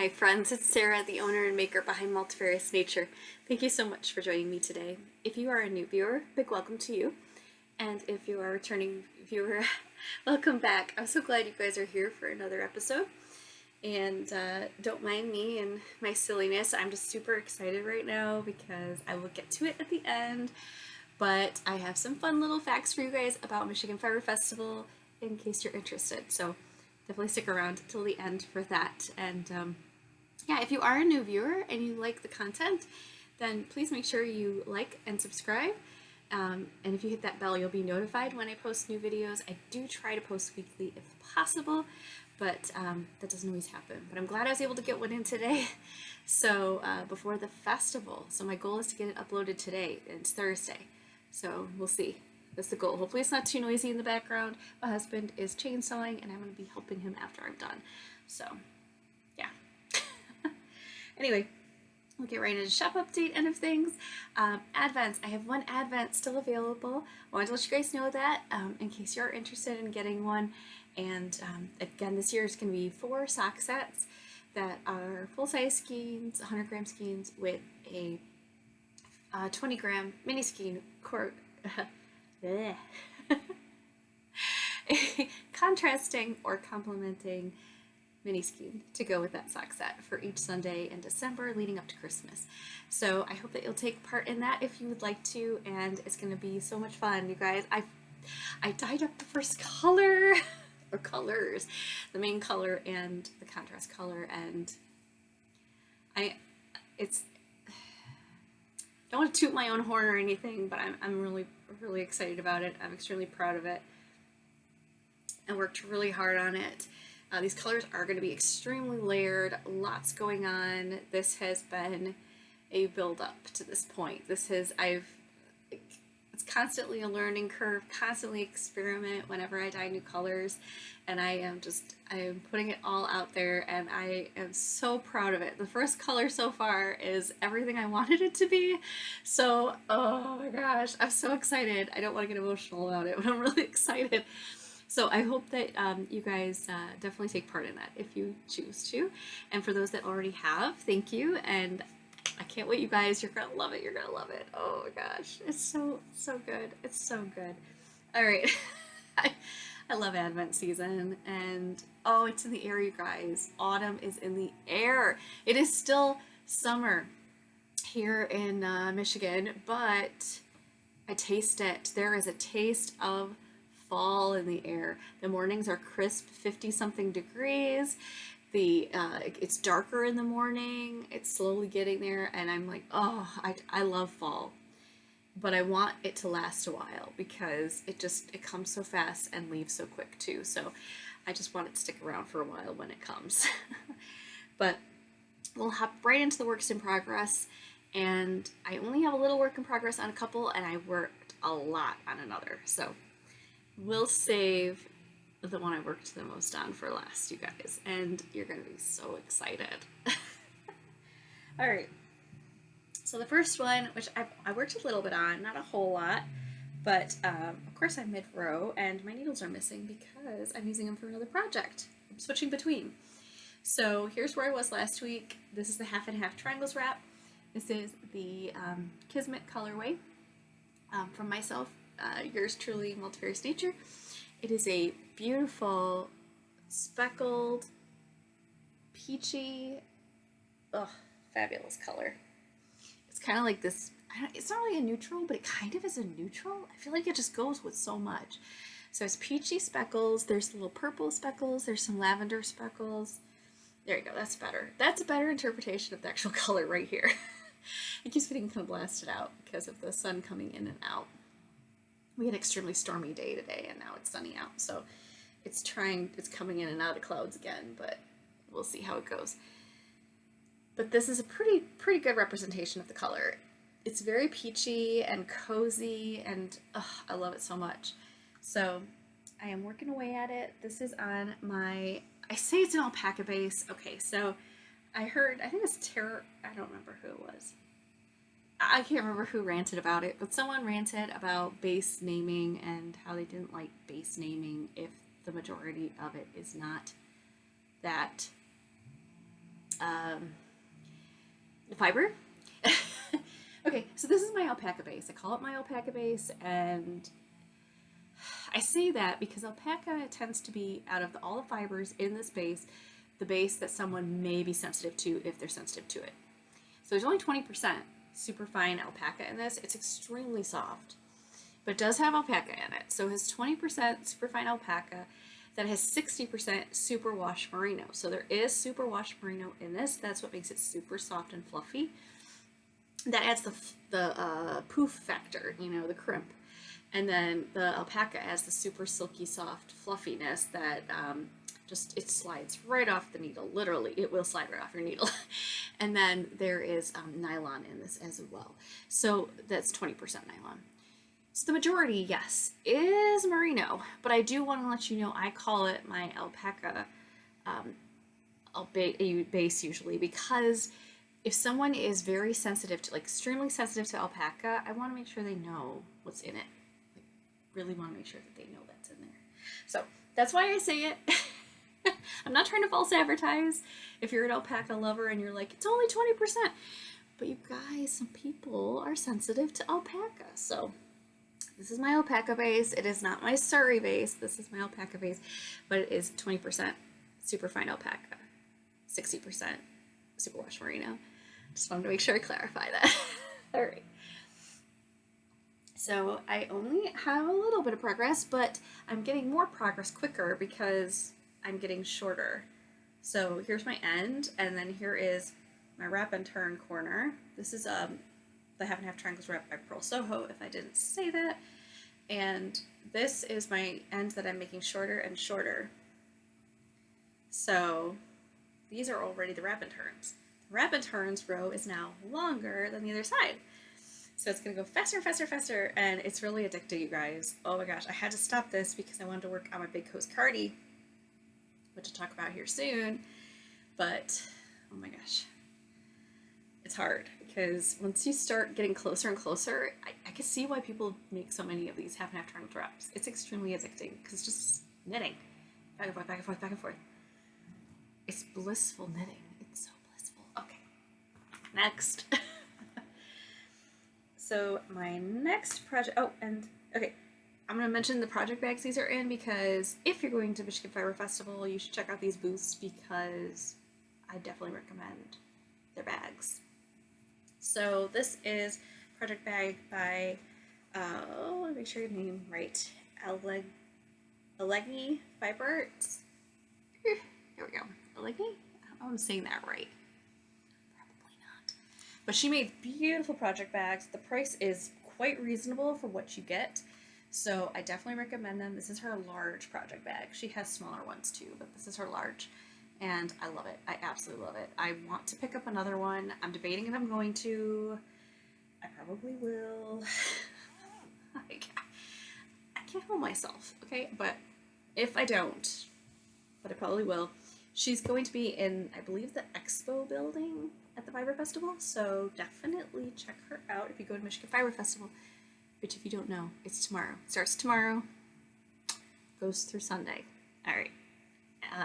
Hi friends, it's Sarah, the owner and maker behind Multifarious Nature. Thank you so much for joining me today. If you are a new viewer, big welcome to you. And if you are a returning viewer, welcome back. I'm so glad you guys are here for another episode. And don't mind me and my silliness. I'm just super excited right now because I will get to it at the end. But I have some fun little facts for you guys about Michigan Fiber Festival in case you're interested. So definitely stick around till the end for that. And yeah, if you are a new viewer and you like the content, then please make sure you like and subscribe. And if you hit that bell, you'll be notified when I post new videos. I do try to post weekly if possible, but that doesn't always happen. But I'm glad I was able to get one in today. So before the festival. So my goal is to get it uploaded today. It's Thursday. So we'll see. That's the goal. Hopefully it's not too noisy in the background. My husband is chainsawing and I'm going to be helping him after I'm done. So yeah. Anyway, we'll get right into shop update end of things. Advents. I have one Advent still available. I wanted to let you guys know that in case you're interested in getting one. And again, this year is going to be 4 sock sets that are full-size skeins, 100-gram skeins with a 20-gram mini skein a contrasting or complementing mini skein to go with that sock set for each Sunday in December leading up to Christmas. So I hope that you'll take part in that if you would like to, and it's going to be so much fun, you guys. I dyed up the first color or colors, the main color and the contrast color, and don't want to toot my own horn or anything, but I'm really excited about it. I'm extremely proud of it. I worked really hard on it. These colors are going to be extremely layered, lots going on. This has been a build up to this point. It's constantly a learning curve, constantly experiment whenever I dye new colors, and I am putting it all out there, and I am so proud of it. The first color so far is everything I wanted it to be, so oh my gosh, I'm so excited. I don't want to get emotional about it, but I'm really excited. So I hope that you guys definitely take part in that if you choose to, and for those that already have, thank you, and I can't wait, you guys. You're gonna love it. You're gonna love it. Oh my gosh, it's so good. It's so good. All right. I love Advent season, and oh, it's in the air, you guys. Autumn is in the air. It is still summer here in Michigan, but I taste it. There is a taste of fall in the air. The mornings are crisp, 50-something degrees. It's darker in the morning. It's slowly getting there, and I'm like, oh, I love fall, but I want it to last a while because it comes so fast and leaves so quick too. So I just want it to stick around for a while when it comes. But we'll hop right into the works in progress, and I only have a little work in progress on a couple, and I worked a lot on another. So we'll save the one I worked the most on for last, you guys, and you're gonna be so excited. All right, so the first one, which I worked a little bit on, not a whole lot, but of course I'm mid-row and my needles are missing because I'm using them for another project. I'm switching between. So here's where I was last week. This is the half and half triangles wrap. This is the Kismet colorway from myself, yours truly, Multifarious Nature. It is a beautiful, speckled, peachy, fabulous color. It's kind of like this, it's not really a neutral, but it kind of is a neutral. I feel like it just goes with so much. So it's peachy speckles, there's little purple speckles, there's some lavender speckles. There you go, that's better. That's a better interpretation of the actual color right here. It keeps getting kind of blasted out because of the sun coming in and out. We had an extremely stormy day today, and now it's sunny out, so it's coming in and out of the clouds again, but we'll see how it goes. But this is a pretty good representation of the color. It's very peachy and cozy, and I love it so much. So I am working away at it. This is on I say it's an alpaca base. Okay, so I think it's Tara, I don't remember who it was. I can't remember who ranted about it, but someone ranted about base naming and how they didn't like base naming if the majority of it is not that fiber. Okay, so this is my alpaca base. I call it my alpaca base, and I say that because alpaca tends to be, out of all the fibers in this base, the base that someone may be sensitive to if they're sensitive to it. So there's only 20% super fine alpaca in this. It's extremely soft, but it does have alpaca in it. So it has 20% super fine alpaca that has 60% superwash merino. So there is superwash merino in this. That's what makes it super soft and fluffy. That adds the poof factor, the crimp. And then the alpaca adds the super silky soft fluffiness that it slides right off the needle. Literally, it will slide right off your needle. And then there is nylon in this as well. So that's 20% nylon. So the majority, yes, is merino. But I do want to let you know I call it my alpaca base usually, because if someone is very sensitive to, extremely sensitive to alpaca, I want to make sure they know what's in it. Really want to make sure that they know that's in there. So that's why I say it. I'm not trying to false advertise. If you're an alpaca lover and you're like, it's only 20%. But you guys, some people are sensitive to alpaca. So this is my alpaca base. It is not my Surrey base. This is my alpaca base. But it is 20% super fine alpaca, 60% superwash merino. Just wanted to make sure I clarify that. All right. So I only have a little bit of progress, but I'm getting more progress quicker because I'm getting shorter. So here's my end, and then here is my wrap and turn corner. This is the half and half triangles wrapped by Pearl Soho, if I didn't say that. And this is my end that I'm making shorter and shorter. So these are already the wrap and turns. The wrap and turns row is now longer than the other side. So it's going to go faster, faster, faster, and it's really addictive, you guys. Oh my gosh, I had to stop this because I wanted to work on my big hose cardi, which I'll talk about here soon. But, oh my gosh, it's hard because once you start getting closer and closer, I can see why people make so many of these half and half triangle wraps. It's extremely addicting because it's just knitting. Back and forth, back and forth, back and forth. It's blissful knitting. It's so blissful. Okay, next. So my next project, okay, I'm going to mention the project bags these are in because if you're going to Michigan Fiber Festival, you should check out these booths because I definitely recommend their bags. So this is project bag by, let me make sure your name right, Allegan Fiber. Here we go. Allegan? I don't know if I'm saying that right. But she made beautiful project bags. The price is quite reasonable for what you get. So I definitely recommend them. This is her large project bag. She has smaller ones too, but this is her large. And I love it. I absolutely love it. I want to pick up another one. I'm debating if I'm going to. I probably will. I can't hold myself, okay? But if I don't, but I probably will. She's going to be in, I believe, the Expo building at the Fiber Festival, so definitely check her out if you go to Michigan Fiber Festival, which if you don't know, it's tomorrow. It starts tomorrow, goes through Sunday. All right,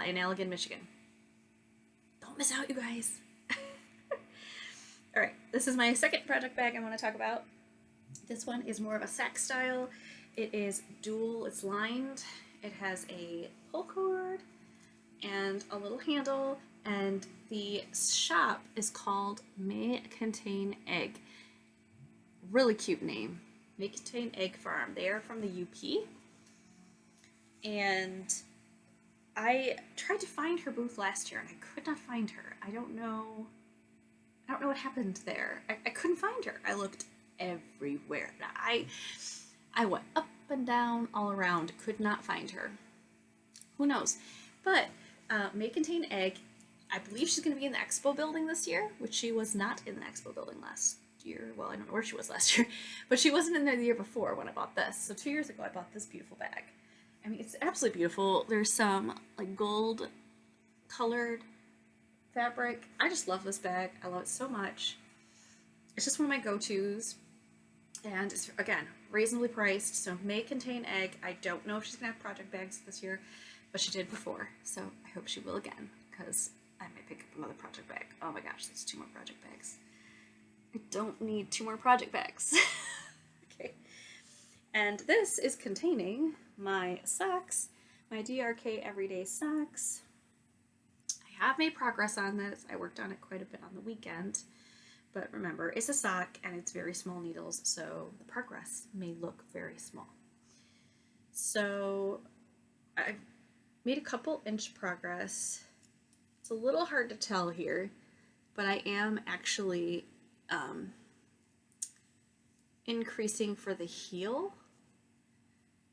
in Allegan, Michigan. Don't miss out, you guys. All right, this is my second project bag I want to talk about. This one is more of a sack style. It is dual, it's lined. It has a pull cord and a little handle, and the shop is called May Contain Egg. Really cute name. May Contain Egg Farm. They are from the UP. And I tried to find her booth last year and I could not find her. I don't know what happened there. I couldn't find her. I looked everywhere. I went up and down all around, could not find her. Who knows? But May Contain Egg, I believe she's going to be in the Expo building this year, which she was not in the Expo building last year. Well, I don't know where she was last year, but she wasn't in there the year before when I bought this. So 2 years ago, I bought this beautiful bag. I mean, it's absolutely beautiful. There's some gold colored fabric. I just love this bag. I love it so much. It's just one of my go-tos. And it's, again, reasonably priced. So May Contain Egg. I don't know if she's going to have project bags this year, but she did before. So I hope she will again, because I might pick up another project bag. Oh my gosh, that's 2 more project bags. I don't need 2 more project bags. Okay. And this is containing my socks, my DRK Everyday Socks. I have made progress on this. I worked on it quite a bit on the weekend. But remember, it's a sock and it's very small needles, so the progress may look very small. So I've made a couple inch progress. It's a little hard to tell here, but I am actually increasing for the heel.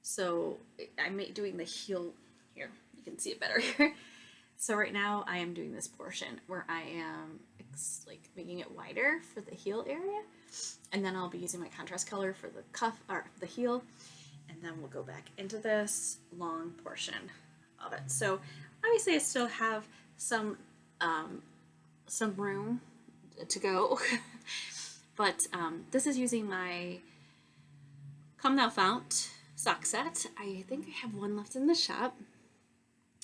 So I'm doing the heel here. You can see it better here. So right now I am doing this portion where I am like making it wider for the heel area, and then I'll be using my contrast color for the cuff or the heel, and then we'll go back into this long portion of it. So obviously I still have some room to go, but this is using my Come Thou Fount sock set. I think I have one left in the shop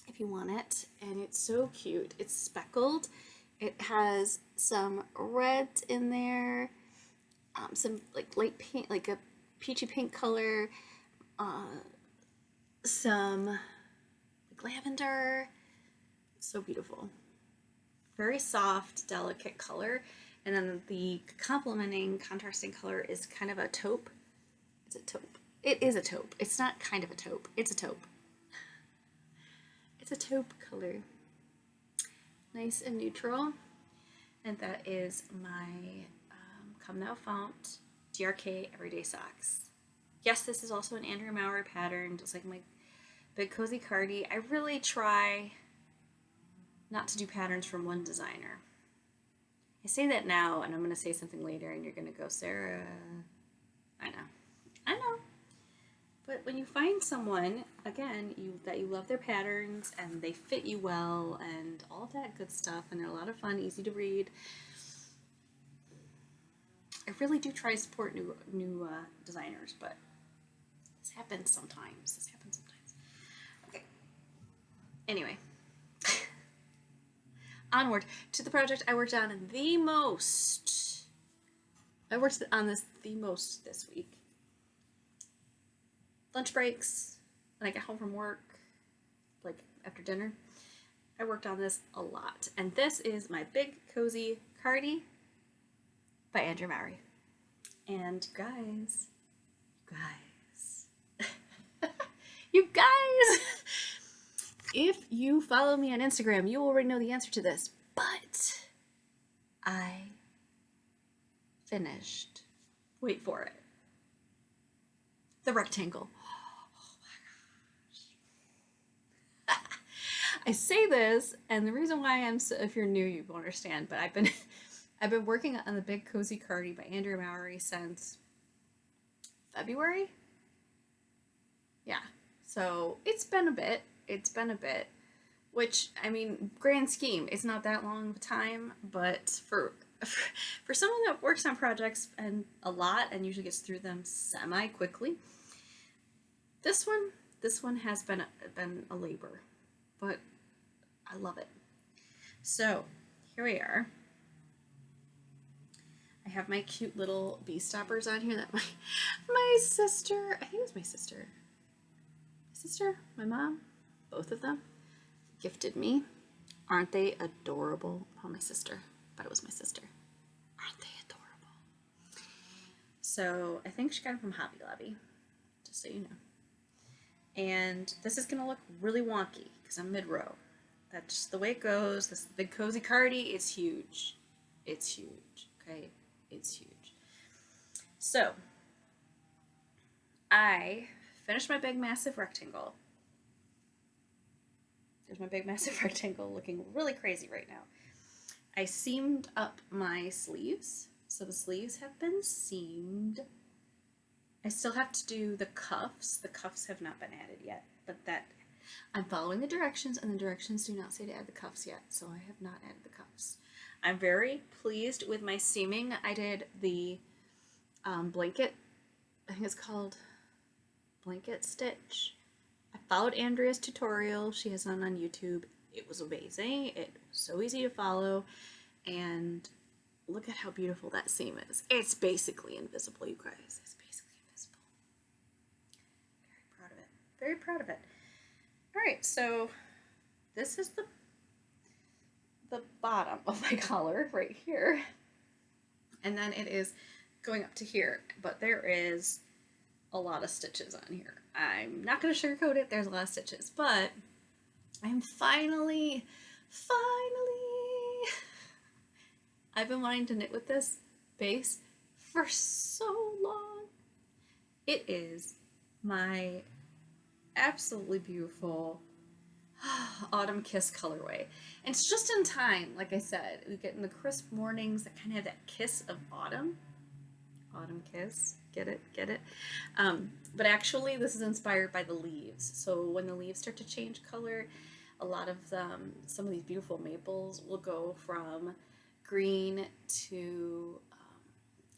if you want it, and it's so cute. It's speckled. It has some reds in there, some like light pink, like a peachy pink color, some like lavender. So beautiful. Very soft, delicate color. And then the complementing contrasting color is kind of a taupe. It's a taupe. It is a taupe. It's not kind of a taupe. It's a taupe. It's a taupe color. Nice and neutral. And that is my Come Thou Fount DRK Everyday Socks. Yes, this is also an Andrea Maurer pattern, just like my Big Cozy Cardi. I really try not to do patterns from one designer. I say that now, and I'm going to say something later, and you're going to go, Sarah. I know. But when you find someone, again, that you love their patterns, and they fit you well, and all that good stuff, and they're a lot of fun, easy to read, I really do try to support new designers, but this happens sometimes. Okay. Anyway. Onward to the project I worked on the most. I worked on this the most this week. Lunch breaks, when I get home from work, like after dinner, I worked on this a lot. And this is my Big Cozy Cardi by Andrea Maurer. And you guys, if you follow me on Instagram, you already know the answer to this, but I finished, wait for it, the rectangle. I say this, and the reason why if you're new, you won't understand, but I've been working on the Big Cozy Cardi by Andrea Maurer since February. Yeah, so it's been a bit, which, I mean, grand scheme, it's not that long of a time, but for someone that works on projects and a lot and usually gets through them semi-quickly, this one has been a labor, but I love it. So here we are. I have my cute little bee stoppers on here that my sister, I think it was my sister, my mom, both of them, gifted me. Aren't they adorable? Oh, my sister, but it was my sister. Aren't they adorable? So I think she got them from Hobby Lobby, just so you know. And this is going to look really wonky because I'm mid-row. That's just the way it goes. This Big Cozy Cardi is huge. It's huge, okay? It's huge. So I finished my big massive rectangle. There's my big massive rectangle looking really crazy right now. I seamed up my sleeves. So the sleeves have been seamed. I still have to do the cuffs. The cuffs have not been added yet, but I'm following the directions, and the directions do not say to add the cuffs yet, so I have not added the cuffs. I'm very pleased with my seaming. I did the blanket, I think it's called blanket stitch. I followed Andrea's tutorial. She has one on YouTube. It was amazing. It was so easy to follow. And look at how beautiful that seam is. It's basically invisible, you guys. It's basically invisible. Very proud of it. Very proud of it. All right, so this is the bottom of my collar right here. And then it is going up to here, but there is a lot of stitches on here. I'm not going to sugarcoat it. There's a lot of stitches, but I'm finally, I've been wanting to knit with this base for so long. It is my absolutely beautiful Autumn Kiss colorway. And it's just in time, like I said. We get in the crisp mornings that kind of have that kiss of autumn. Autumn Kiss. Get it? Get it? But actually, this is inspired by the leaves. So when the leaves start to change color, a lot of them, some of these beautiful maples will go from green to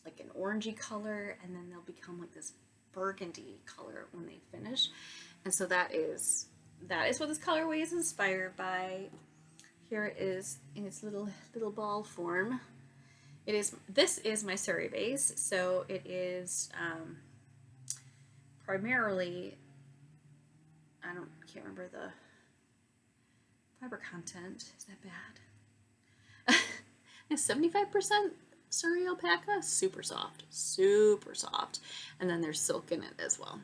like an orangey color, and then they'll become like this burgundy color when they finish. And so that is what this colorway is inspired by. Here it is in its little ball form. This is my Surrey base, so it is primarily, can't remember the fiber content. Is that bad? It's 75% Surrey alpaca, super soft, and then there's silk in it as well.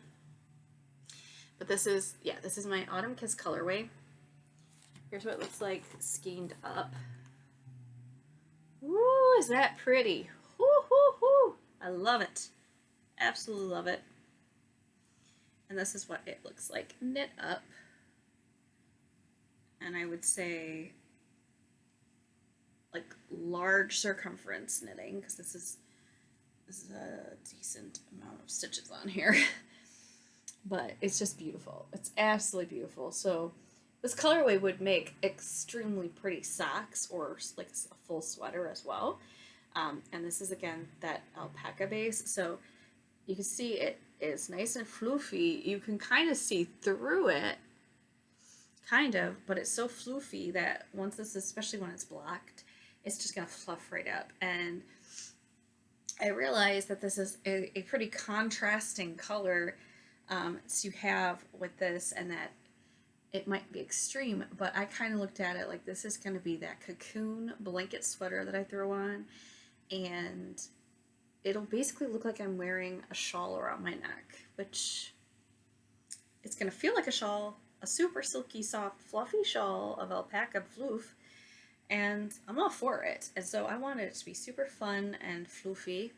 But this is my Autumn Kiss colorway. Here's what it looks like skeined up. Woo, is that pretty? Woo, woo, woo. I love it. Absolutely love it. And this is what it looks like knit up. And I would say like large circumference knitting, because this is a decent amount of stitches on here. But it's just beautiful. It's absolutely beautiful. So this colorway would make extremely pretty socks or like a full sweater as well. And this is, again, that alpaca base. So you can see it is nice and floofy. You can kind of see through it, kind of, but it's so floofy that once this, especially when it's blocked, it's just going to fluff right up. And I realized that this is a pretty contrasting color to have with this, and that it might be extreme, but I kind of looked at it like this is going to be that cocoon blanket sweater that I throw on, and it'll basically look like I'm wearing a shawl around my neck, which it's going to feel like a shawl, a super silky, soft, fluffy shawl of alpaca floof, and I'm all for it. And so I wanted it to be super fun and floofy,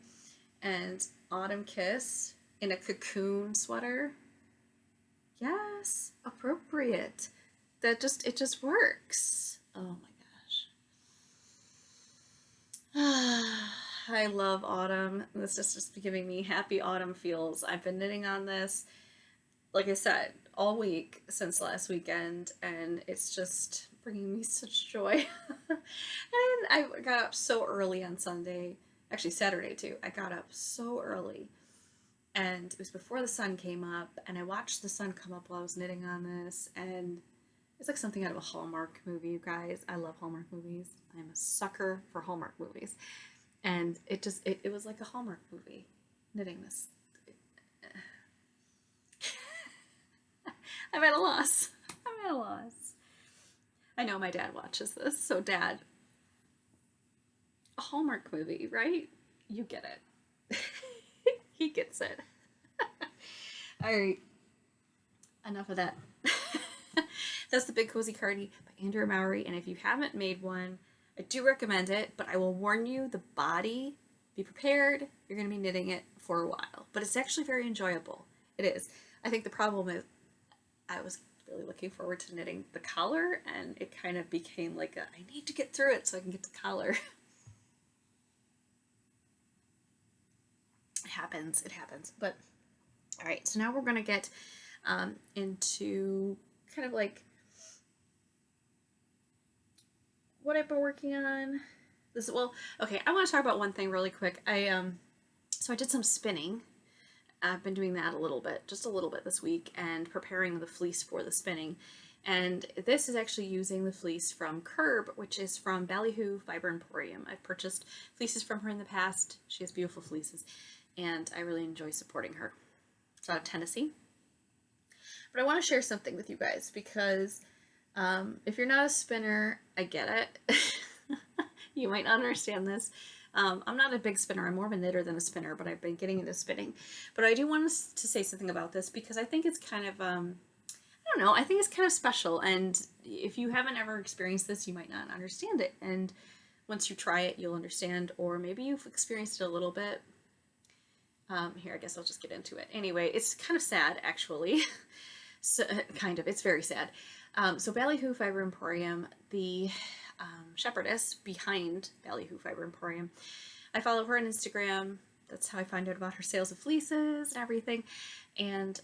and Autumn Kiss in a cocoon sweater. Yes, appropriate. It just works. Oh my gosh. I love autumn. This is just giving me happy autumn feels. I've been knitting on this, like I said, all week since last weekend, and it's just bringing me such joy. And I got up so early on Sunday, actually Saturday too. I got up so early. And it was before the sun came up, and I watched the sun come up while I was knitting on this, and it's like something out of a Hallmark movie, you guys. I love Hallmark movies. I'm a sucker for Hallmark movies. And it was like a Hallmark movie, knitting this. I'm at a loss. I know my dad watches this, so Dad, a Hallmark movie, right? You get it. He gets it. All right, enough of that. That's the Big Cozy Cardi by Andrea Mowry, and if you haven't made one, I do recommend it, but I will warn you, the body, be prepared, you're going to be knitting it for a while, but it's actually very enjoyable. It is. I think the problem is I was really looking forward to knitting the collar, and it kind of became like I need to get through it so I can get the collar. It happens. But all right, so now we're going to get into kind of like what I've been working on. I want to talk about one thing really quick. So I did some spinning. I've been doing that just a little bit this week, and preparing the fleece for the spinning. And this is actually using the fleece from Cirb, which is from Ballyhoo Fiber Emporium. I've purchased fleeces from her in the past. She has beautiful fleeces, and I really enjoy supporting her. It's out of Tennessee. But I want to share something with you guys because if you're not a spinner, I get it. You might not understand this. I'm not a big spinner. I'm more of a knitter than a spinner, but I've been getting into spinning. But I do want to say something about this because I think it's kind of I don't know, I think it's kind of special, and if you haven't ever experienced this, you might not understand it, and once you try it, you'll understand, or maybe you've experienced it a little bit. Here, I guess I'll just get into it. Anyway, it's kind of sad, actually. So, it's very sad. So Ballyhoo Fiber Emporium, the shepherdess behind Ballyhoo Fiber Emporium, I follow her on Instagram. That's how I find out about her sales of fleeces and everything, and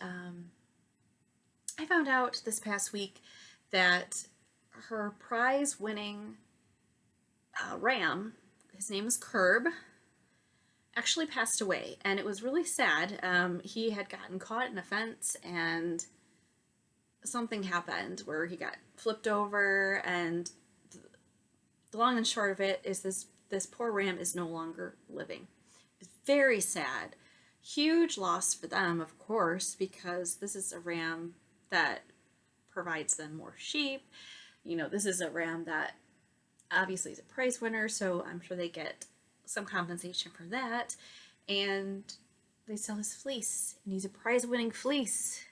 I found out this past week that her prize-winning ram, his name is Cirb, actually passed away, and it was really sad. He had gotten caught in a fence, and something happened where he got flipped over, and the long and short of it is this poor ram is no longer living. It's very sad. Huge loss for them, of course, because this is a ram that provides them more sheep. You know, this is a ram that obviously is a prize winner, so I'm sure they get some compensation for that. And they sell his fleece, and he's a prize-winning fleece.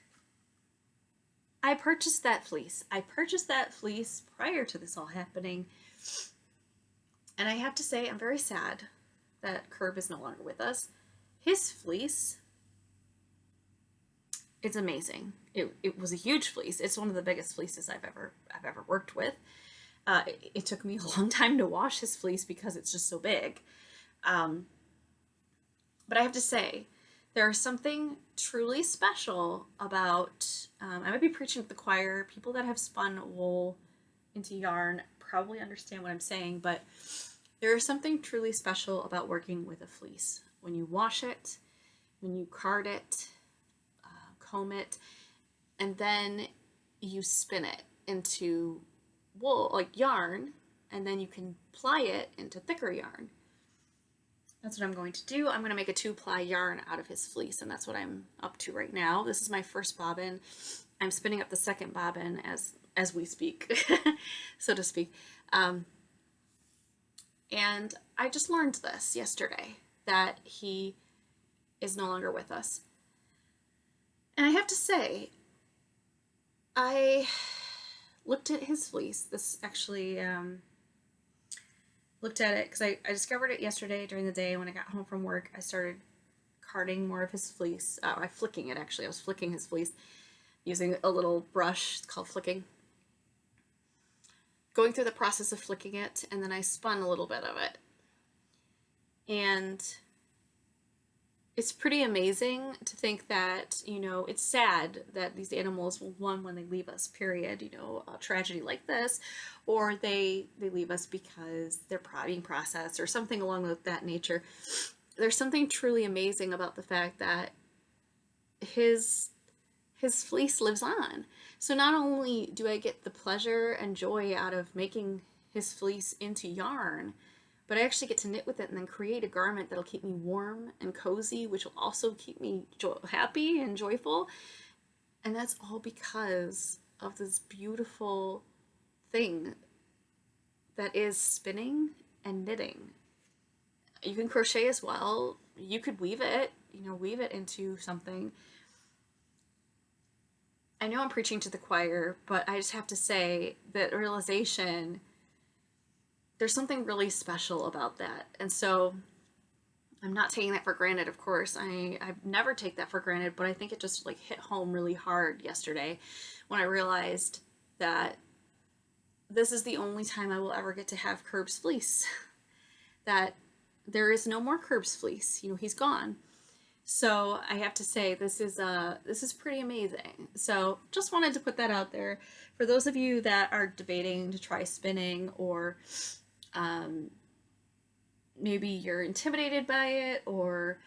I purchased that fleece. I purchased that fleece prior to this all happening. And I have to say, I'm very sad that Cirb is no longer with us. His fleece, it's amazing. It was a huge fleece. It's one of the biggest fleeces I've ever worked with. It took me a long time to wash his fleece because it's just so big. But I have to say, there's something truly special about, I might be preaching to the choir. People that have spun wool into yarn probably understand what I'm saying, but there is something truly special about working with a fleece. When you wash it, when you card it, comb it, and then you spin it into wool, like yarn, and then you can ply it into thicker yarn. That's what I'm going to do. I'm going to make a 2-ply yarn out of his fleece, and that's what I'm up to right now. This is my first bobbin. I'm spinning up the second bobbin as we speak, so to speak. And I just learned this yesterday, that he is no longer with us. And I have to say, I looked at his fleece. This actually, looked at it because I discovered it yesterday during the day. When I got home from work, I started carding more of his fleece. Flicking it, actually. I was flicking his fleece using a little brush. It's called flicking. Going through the process of flicking it, and then I spun a little bit of it. And it's pretty amazing to think that, you know, it's sad that these animals will, one, when they leave us, period, you know, a tragedy like this, or they leave us because they're being processed or something along that nature. There's something truly amazing about the fact that his fleece lives on. So not only do I get the pleasure and joy out of making his fleece into yarn, but I actually get to knit with it and then create a garment that'll keep me warm and cozy, which will also keep me happy and joyful. And that's all because of this beautiful thing that is spinning and knitting. You can crochet as well. You could weave it, weave it into something. I know I'm preaching to the choir, but I just have to say that realization, there's something really special about that. And so I'm not taking that for granted, of course. I never take that for granted, but I think it just hit home really hard yesterday when I realized that this is the only time I will ever get to have Cirb's fleece. That there is no more Cirb's fleece. He's gone. So I have to say this is pretty amazing. So just wanted to put that out there for those of you that are debating to try spinning, or maybe you're intimidated by it, or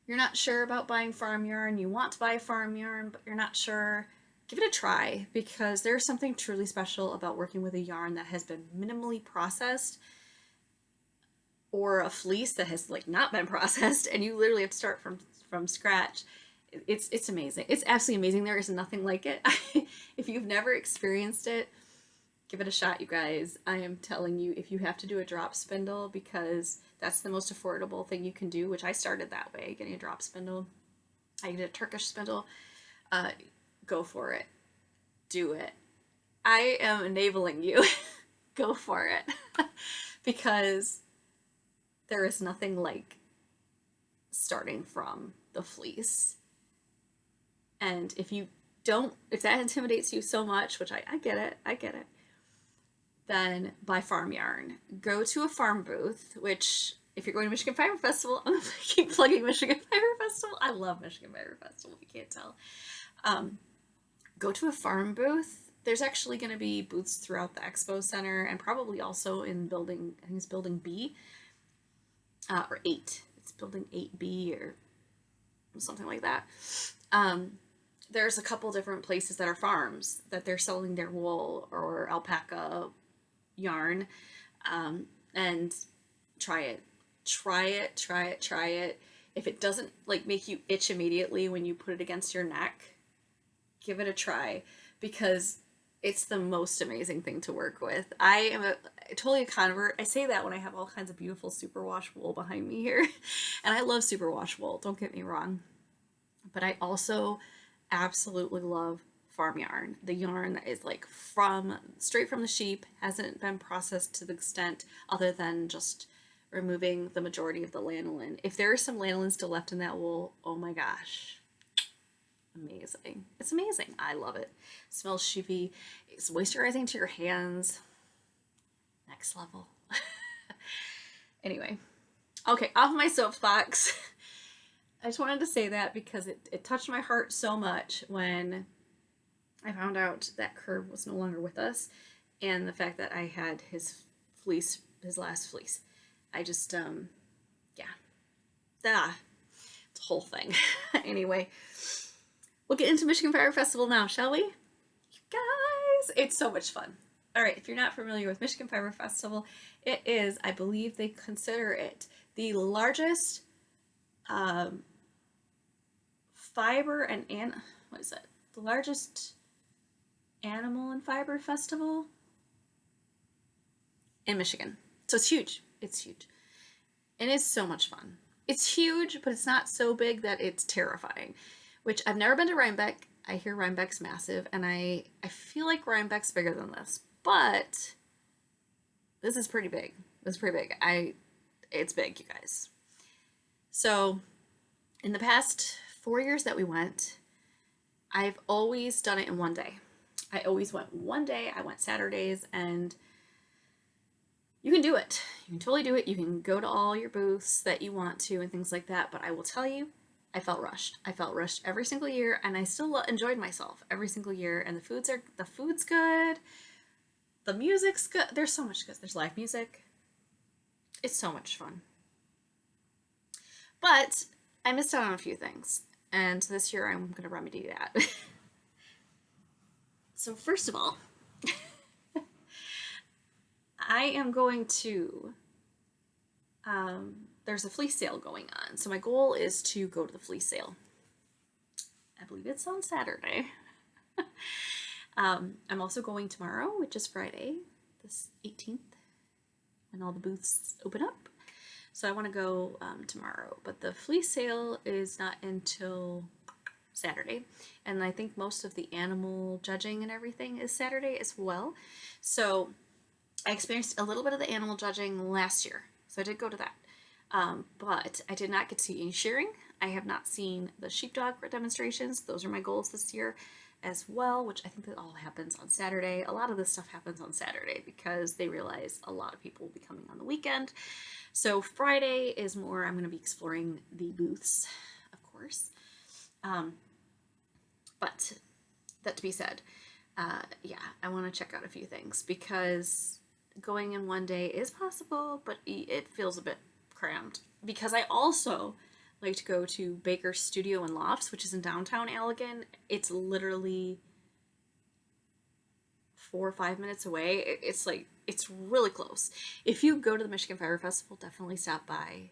you're not sure about buying farm yarn. You want to buy farm yarn, but you're not sure. give it a try, because there's something truly special about working with a yarn that has been minimally processed, or a fleece that has like not been processed, and you literally have to start from scratch. It's amazing. It's absolutely amazing. There is nothing like it. If you've never experienced it, give it a shot, you guys. I am telling you, if you have to do a drop spindle because that's the most affordable thing you can do, which I started that way, getting a drop spindle. I did a Turkish spindle. Go for it. Do it. I am enabling you. Go for it. Because there is nothing like starting from the fleece. And if that intimidates you so much, which I get it, then buy farm yarn. Go to a farm booth, which if you're going to Michigan Fiber Festival, I'm going to keep plugging Michigan Fiber Festival. I love Michigan Fiber Festival, if you can't tell. Go to a farm booth. There's actually going to be booths throughout the expo center, and probably also in building, I think it's building B, or 8. It's building 8B or something like that. There's a couple different places that are farms that they're selling their wool or alpaca yarn, and try it. If it doesn't like make you itch immediately when you put it against your neck, give it a try, because it's the most amazing thing to work with. I am totally a convert. I say that when I have all kinds of beautiful superwash wool behind me here. And I love superwash wool, don't get me wrong. But I also absolutely love farm yarn. The yarn that is like straight from the sheep, hasn't been processed to the extent other than just removing the majority of the lanolin. If there is some lanolin still left in that wool, oh my gosh. Amazing. It's amazing. I love it. Smells sheepy. It's moisturizing to your hands. Next level. Anyway. Okay, off my soapbox. I just wanted to say that because it touched my heart so much when I found out that Curb was no longer with us, and the fact that I had his last fleece. I just, it's a whole thing. Anyway. We'll get into Michigan Fire Festival now, shall we? You guys, it's so much fun. All right, if you're not familiar with Michigan Fiber Festival, it is, I believe they consider it the largest fiber and the largest animal and fiber festival in Michigan. So it's huge. It's huge. And it's so much fun. It's huge, but it's not so big that it's terrifying. Which I've never been to Rhinebeck. I hear Rhinebeck's massive, and I feel like Rhinebeck's bigger than this, but this is pretty big. It's pretty big. It's big, you guys. So in the past 4 years that we went, I've always done it in one day. I always went one day. I went Saturdays, and you can do it. You can totally do it. You can go to all your booths that you want to and things like that, but I will tell you, I felt rushed. I felt rushed every single year, and I still enjoyed myself every single year. And the food's good. The music's good. There's so much good. There's live music. It's so much fun. But I missed out on a few things, and this year I'm going to remedy that. So first of all, I am going to there's a fleece sale going on. So my goal is to go to the fleece sale. I believe it's on Saturday. I'm also going tomorrow, which is Friday, this 18th, when all the booths open up. So I want to go tomorrow. But the fleece sale is not until Saturday. And I think most of the animal judging and everything is Saturday as well. So I experienced a little bit of the animal judging last year. So I did go to that. But I did not get to see any shearing. I have not seen the sheepdog demonstrations. Those are my goals this year as well, which I think that all happens on Saturday. A lot of this stuff happens on Saturday because they realize a lot of people will be coming on the weekend. So Friday is more, I'm going to be exploring the booths, of course. But that to be said, I want to check out a few things because going in one day is possible, but it feels a bit crammed because I also like to go to Baker's Studio and Lofts, which is in downtown Allegan. It's literally 4 or 5 minutes away. It's like, it's really close. If you go to the Michigan Fiber Festival, definitely stop by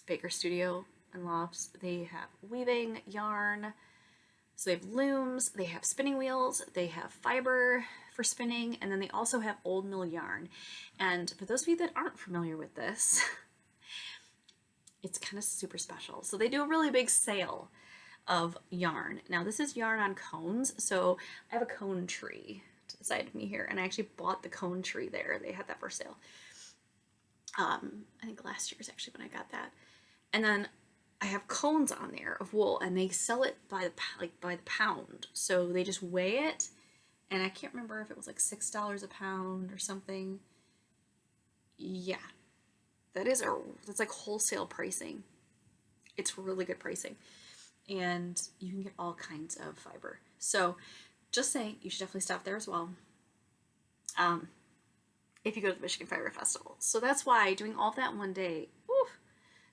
Baker Studio and Lofts. They have weaving, yarn, so they have looms, they have spinning wheels, they have fiber for spinning, and then they also have old mill yarn. And for those of you that aren't familiar with this, it's kind of super special. So they do a really big sale of yarn. Now this is yarn on cones, so I have a cone tree to the side of me here, and I actually bought the cone tree there. They had that for sale. I think last year is actually when I got that. And then I have cones on there of wool, and they sell it by the pound. So they just weigh it, and I can't remember if it was like $6 a pound or something. Yeah, that's like wholesale pricing. It's really good pricing, and you can get all kinds of fiber. So just saying, you should definitely stop there as well. If you go to the Michigan Fiber Festival. So that's why doing all of that in one day,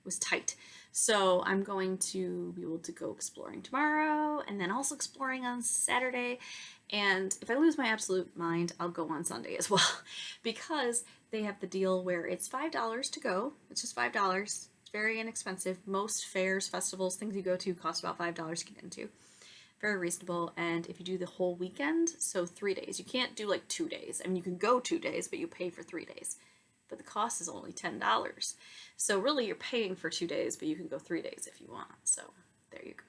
was tight. So I'm going to be able to go exploring tomorrow, and then also exploring on Saturday. And if I lose my absolute mind, I'll go on Sunday as well, because they have the deal where it's $5 to go. It's just $5. It's very inexpensive. Most fairs, festivals, things you go to cost about $5 to get into. Very reasonable. And if you do the whole weekend, so 3 days, you can't do like 2 days. I mean, you can go 2 days, but you pay for 3 days. But the cost is only $10. So really you're paying for 2 days, but you can go 3 days if you want. So there you go.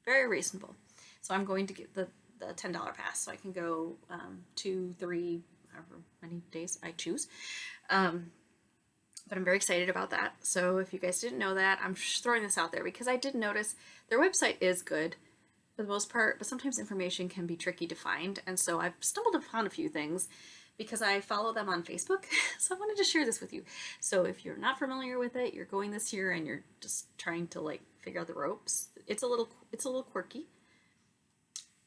Very reasonable. So I'm going to get the $10 pass, so I can go 2, 3, however many days I choose. But I'm very excited about that. So if you guys didn't know that, I'm just throwing this out there because I did notice their website is good for the most part, but sometimes information can be tricky to find. And so I've stumbled upon a few things because I follow them on Facebook. So I wanted to share this with you. So if you're not familiar with it, you're going this year and you're just trying to like figure out the ropes. It's a little quirky,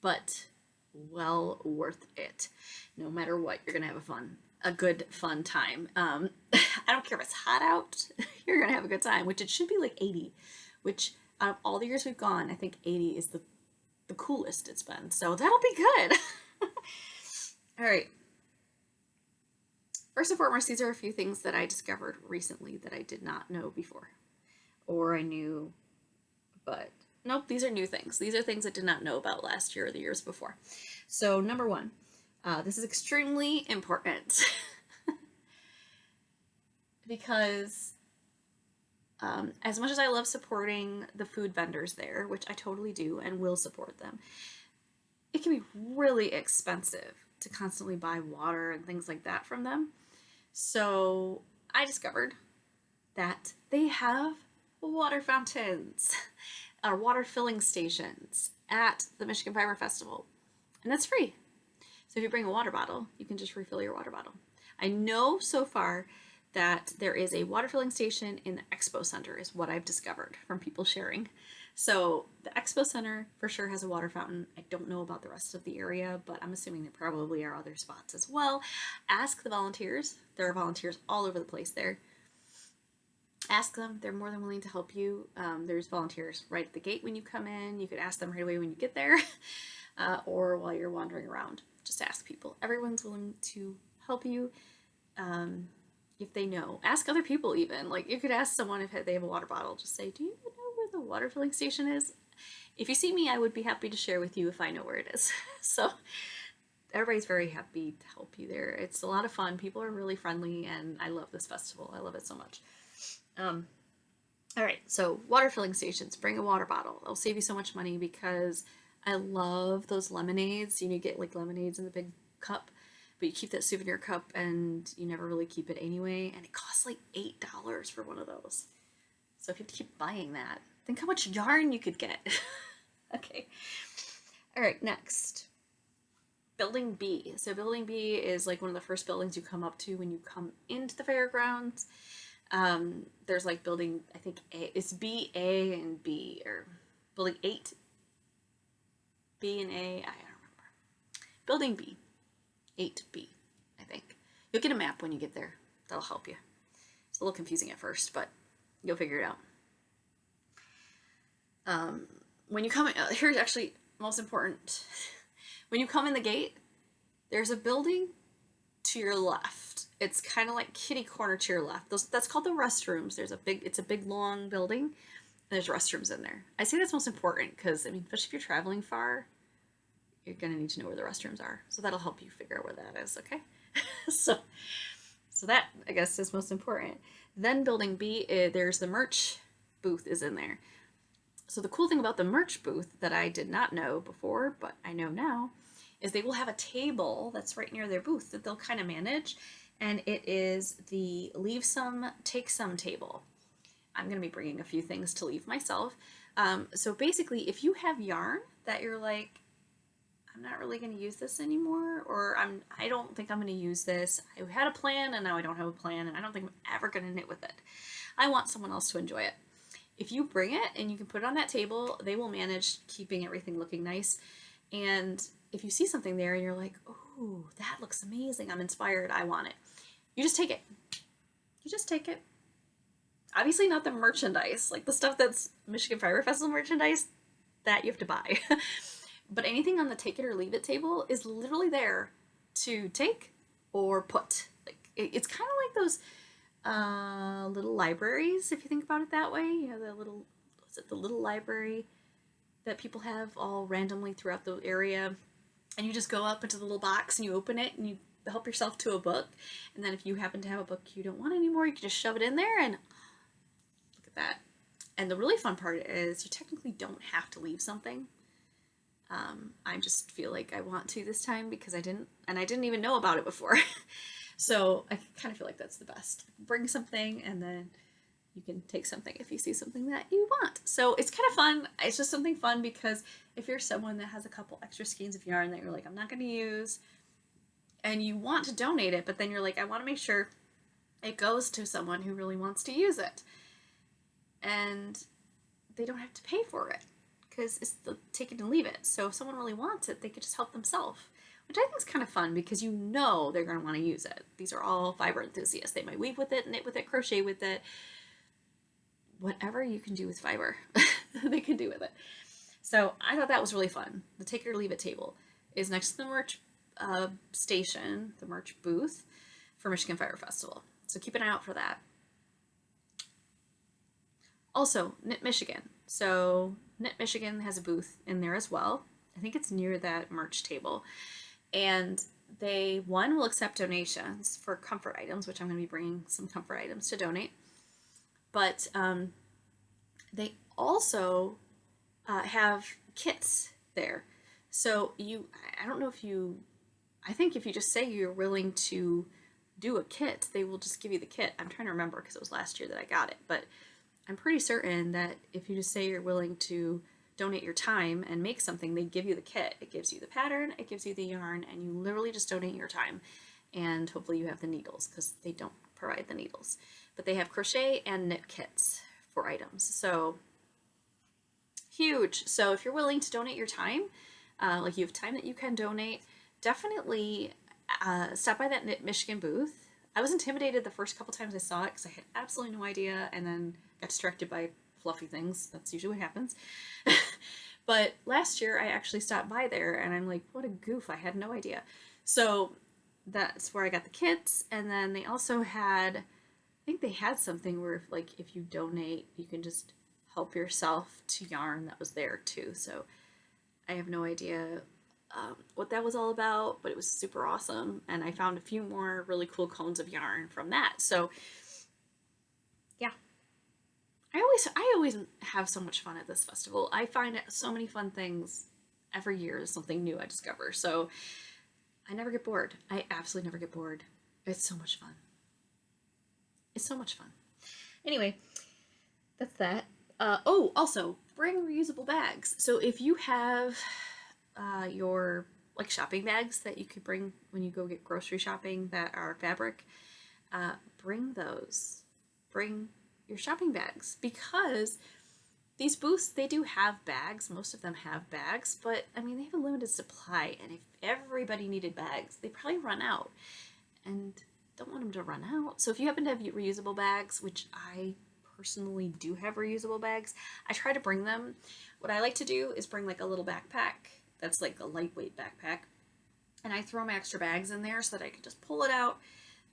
but well worth it. No matter what, you're gonna have a good fun time. I don't care if it's hot out, you're gonna have a good time, which it should be like 80, which out of all the years we've gone, I think 80 is the coolest it's been. So that'll be good. All right. First and foremost, these are a few things that I discovered recently that I did not know before, or I knew, but nope, these are new things. These are things I did not know about last year or the years before. So number one, this is extremely important because as much as I love supporting the food vendors there, which I totally do and will support them, it can be really expensive to constantly buy water and things like that from them. So I discovered that they have water fountains, water filling stations at the Michigan Fiber Festival, and that's free. So if you bring a water bottle, you can just refill your water bottle. I know so far that there is a water filling station in the Expo Center is what I've discovered from people sharing. So the Expo Center for sure has a water fountain. I don't know about the rest of the area, but I'm assuming there probably are other spots as well. Ask the volunteers. There are volunteers all over the place there. Ask them. They're more than willing to help you. There's volunteers right at the gate when you come in. You could ask them right away when you get there or while you're wandering around. Just ask people. Everyone's willing to help you. If they know, ask other people even. Like you could ask someone if they have a water bottle. Just say, do you know where the water filling station is? If you see me, I would be happy to share with you if I know where it is. So everybody's very happy to help you there. It's a lot of fun. People are really friendly, and I love this festival. I love it so much. All right, so water filling stations. Bring a water bottle. It'll save you so much money because I love those lemonades. You get like lemonades in the big cup, but you keep that souvenir cup and you never really keep it anyway. And it costs like $8 for one of those. So if you have to keep buying that, think how much yarn you could get. Okay. All right, next. Building B. So Building B is like one of the first buildings you come up to when you come into the fairgrounds. There's like building, I think it's B, A, and B, or building 8, B and A, I don't remember. Building B. 8B, I think. You'll get a map when you get there. That'll help you. It's a little confusing at first, but you'll figure it out. When you come, here's actually most important. When you come in the gate, there's a building to your left. It's kind of like kitty corner to your left. That's called the restrooms. It's a big long building. There's restrooms in there. I say that's most important because, I mean, especially if you're traveling far, you're going to need to know where the restrooms are. So that'll help you figure out where that is, okay? so that, I guess, is most important. Then building B, there's the merch booth is in there. So the cool thing about the merch booth that I did not know before, but I know now, is they will have a table that's right near their booth that they'll kind of manage. And it is the leave some, take some table. I'm going to be bringing a few things to leave myself. So basically, if you have yarn that you're like, I'm not really going to use this anymore, or I don't think I'm going to use this. I had a plan and now I don't have a plan, and I don't think I'm ever going to knit with it. I want someone else to enjoy it. If you bring it and you can put it on that table, they will manage keeping everything looking nice. And if you see something there and you're like, oh, that looks amazing, I'm inspired, I want it, you just take it. You just take it. Obviously not the merchandise, like the stuff that's Michigan Fiber Festival merchandise, that you have to buy. But anything on the take it or leave it table is literally there to take or put. Like it's kind of like those little libraries, if you think about it that way. You know, the little library that people have all randomly throughout the area, and you just go up into the little box and you open it and you help yourself to a book. And then if you happen to have a book you don't want anymore, you can just shove it in there and look at that. And the really fun part is you technically don't have to leave something. I just feel like I want to this time because I didn't even know about it before. So I kind of feel like that's the best. Bring something and then you can take something if you see something that you want. So it's kind of fun. It's just something fun because if you're someone that has a couple extra skeins of yarn that you're like, I'm not going to use, and you want to donate it, but then you're like, I want to make sure it goes to someone who really wants to use it. And they don't have to pay for it because it's the take it and leave it. So if someone really wants it, they could just help themselves, which I think is kind of fun because you know they're going to want to use it. These are all fiber enthusiasts. They might weave with it, knit with it, crochet with it. Whatever you can do with fiber, they can do with it. So I thought that was really fun. The take it or leave it table is next to the merch station, the merch booth for Michigan Fiber Festival. So keep an eye out for that. Also, Knit Michigan. So Knit Michigan has a booth in there as well. I think it's near that merch table. And they, one, will accept donations for comfort items, which I'm going to be bringing some comfort items to donate. But they also have kits there. So I don't know if I think if you just say you're willing to do a kit, they will just give you the kit. I'm trying to remember because it was last year that I got it. But I'm pretty certain that if you just say you're willing to donate your time and make something, they give you the kit. It gives you the pattern, it gives you the yarn, and you literally just donate your time. And hopefully you have the needles because they don't provide the needles. But they have crochet and knit kits for items. So huge. So if you're willing to donate your time, like you have time that you can donate, definitely stop by that Knit Michigan booth. I was intimidated the first couple times I saw it because I had absolutely no idea and then got distracted by fluffy things. That's usually what happens. But last year I actually stopped by there and I'm like, what a goof. I had no idea. So that's where I got the kits. And then they also had, I think they had something where if you donate, you can just help yourself to yarn that was there too. So I have no idea what that was all about, but it was super awesome. And I found a few more really cool cones of yarn from that. So yeah, I always have so much fun at this festival. I find so many fun things every year. There's something new I discover. So I never get bored. I absolutely never get bored. It's so much fun. It's so much fun. Anyway, that's that. Also, bring reusable bags. So if you have your shopping bags that you could bring when you go get grocery shopping that are fabric, bring those. Bring your shopping bags because these booths, they do have bags. Most of them have bags, but I mean, they have a limited supply. And if everybody needed bags, they probably run out and don't want them to run out. So if you happen to have reusable bags, which I personally do have reusable bags, I try to bring them. What I like to do is bring a little backpack that's like a lightweight backpack. And I throw my extra bags in there so that I can just pull it out,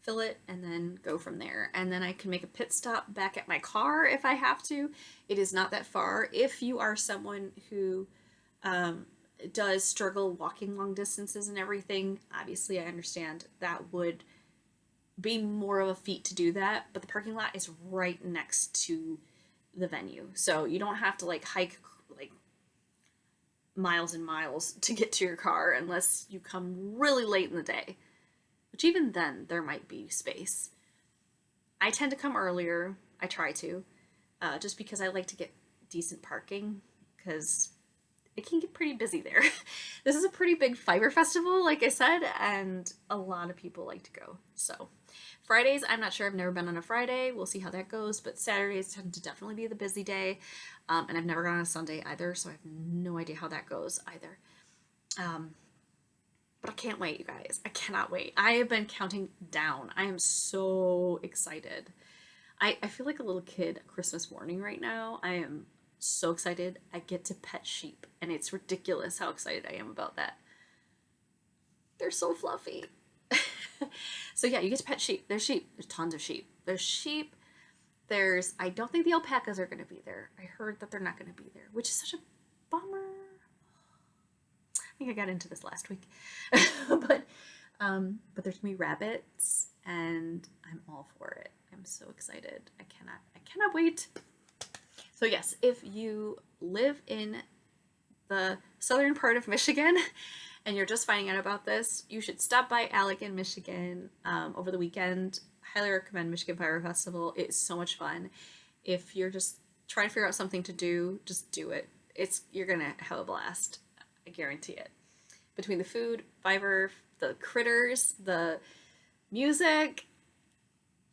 fill it, and then go from there. And then I can make a pit stop back at my car if I have to. It is not that far. If you are someone who does struggle walking long distances and everything, obviously I understand that would be more of a feat to do that, but the parking lot is right next to the venue. So you don't have to like hike like miles and miles to get to your car unless you come really late in the day, which even then there might be space. I tend to come earlier. I try to, just because I like to get decent parking, because it can get pretty busy there. This is a pretty big fiber festival, like I said, and a lot of people like to go. So Fridays, I'm not sure. I've never been on a Friday. We'll see how that goes. But Saturdays tend to definitely be the busy day. And I've never gone on a Sunday either, so I have no idea how that goes either. But I can't wait, you guys. I cannot wait. I have been counting down. I am so excited. I feel like a little kid Christmas morning right now. I am so excited. I get to pet sheep, and it's ridiculous how excited I am about that. They're so fluffy. So yeah, you get to pet sheep. There's sheep. There's tons of sheep. There's sheep. I don't think the alpacas are going to be there. I heard that they're not going to be there, which is such a bummer. I think I got into this last week. but there's going to be rabbits, and I'm all for it. I'm so excited. I cannot wait. So yes, if you live in the southern part of Michigan and you're just finding out about this, you should stop by Allegan, Michigan over the weekend. Highly recommend Michigan Fire Festival. It's so much fun. If you're just trying to figure out something to do, just do it. You're gonna have a blast. I guarantee it. Between the food, fiber, the critters, the music,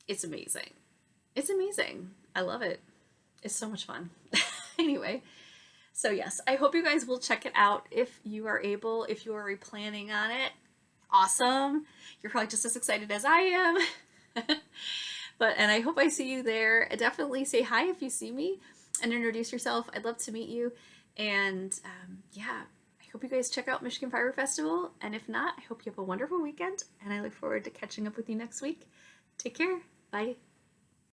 it's amazing. It's amazing. I love it. It's so much fun. Anyway, so yes, I hope you guys will check it out if you are able, if you are planning on it. Awesome. You're probably just as excited as I am. And I hope I see you there. Definitely say hi if you see me and introduce yourself. I'd love to meet you. And yeah, I hope you guys check out Michigan Fire Festival. And if not, I hope you have a wonderful weekend. And I look forward to catching up with you next week. Take care. Bye.